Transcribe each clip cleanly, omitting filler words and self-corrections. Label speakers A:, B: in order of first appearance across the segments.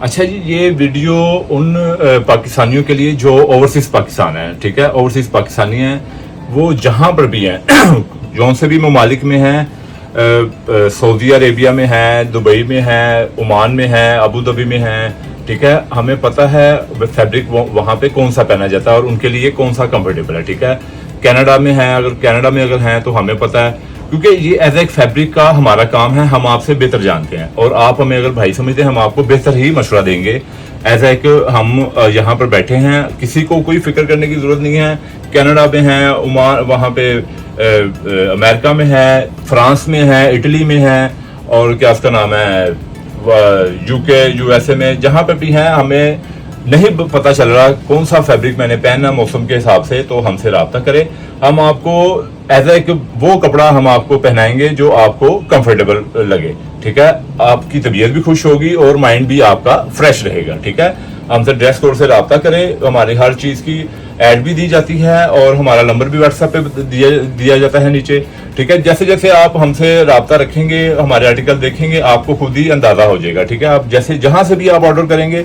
A: अच्छा जी, ये वीडियो उन पाकिस्तानियों के लिए जो ओवरसीज पाकिस्तान है, ठीक है। ओवरसीज पाकिस्तानी हैं, वो जहां पर भी हैं जौन से भी ममालिक में हैं, सऊदी अरेबिया में हैं, दुबई में हैं, ओमान में हैं, अबू धाबी में हैं, ठीक है। हमें पता है फैब्रिक वहां पे कौन सा पहना जाता है और उनके लिए कौन सा कंफर्टेबल है, ठीक है। कनाडा में है, अगर कनाडा में अगर हैं तो हमें पता है, क्योंकि ये एज एक फैब्रिक का हमारा काम है, हम आपसे बेहतर जानते हैं और आप हमें अगर भाई समझते हैं, हम आपको बेहतर ही मशवरा देंगे। एज एक हम यहाँ पर बैठे हैं, किसी को कोई फिक्र करने की जरूरत नहीं है। कनाडा में है, ओमान, वहाँ पे अमेरिका में है, फ्रांस में है, इटली में है, और क्या उसका नाम है, यूके, यूएसए में, जहाँ पर भी हैं, हमें नहीं पता चल रहा कौन सा फैब्रिक मैंने पहना मौसम के हिसाब से, तो हमसे रब्ता करें। हम आपको एज ए वो कपड़ा हम आपको पहनाएंगे जो आपको कंफर्टेबल लगे, ठीक है। आपकी तबीयत भी खुश होगी और माइंड भी आपका फ्रेश रहेगा, ठीक है। हमसे ड्रेस कोड से रब्ता करें, हमारी हर चीज़ की ऐड भी दी जाती है और हमारा नंबर भी व्हाट्सएप पे दिया जाता है नीचे, ठीक है। जैसे जैसे आप हमसे रब्ता रखेंगे, हमारे आर्टिकल देखेंगे, आपको खुद ही अंदाजा हो जाएगा, ठीक है। आप जैसे जहां से भी आप ऑर्डर करेंगे,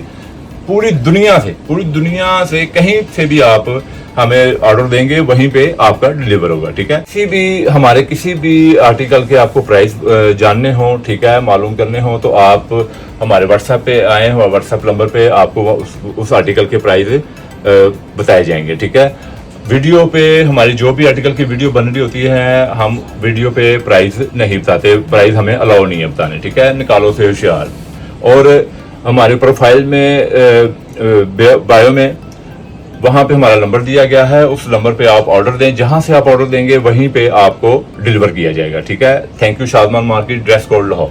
A: पूरी दुनिया से कहीं से भी आप हमें ऑर्डर देंगे, वहीं पे आपका डिलीवर होगा, ठीक है। किसी भी आर्टिकल के आपको प्राइस जानने हो, ठीक है, मालूम करने हो, तो आप हमारे व्हाट्सएप पे आए हो, व्हाट्सएप नंबर पे आपको उस आर्टिकल के प्राइस बताए जाएंगे, ठीक है। वीडियो पे हमारी जो भी आर्टिकल की वीडियो बन रही होती है, हम वीडियो पे प्राइस नहीं बताते, प्राइस हमें अलाउ नहीं है बताने, ठीक है। निकालो से होशियार। और हमारे प्रोफाइल में बायो में वहां पे हमारा नंबर दिया गया है, उस नंबर पे आप ऑर्डर दें, जहां से आप ऑर्डर देंगे वहीं पे आपको डिलीवर किया जाएगा, ठीक है। Thank you. Shadman market, dress code Lahore.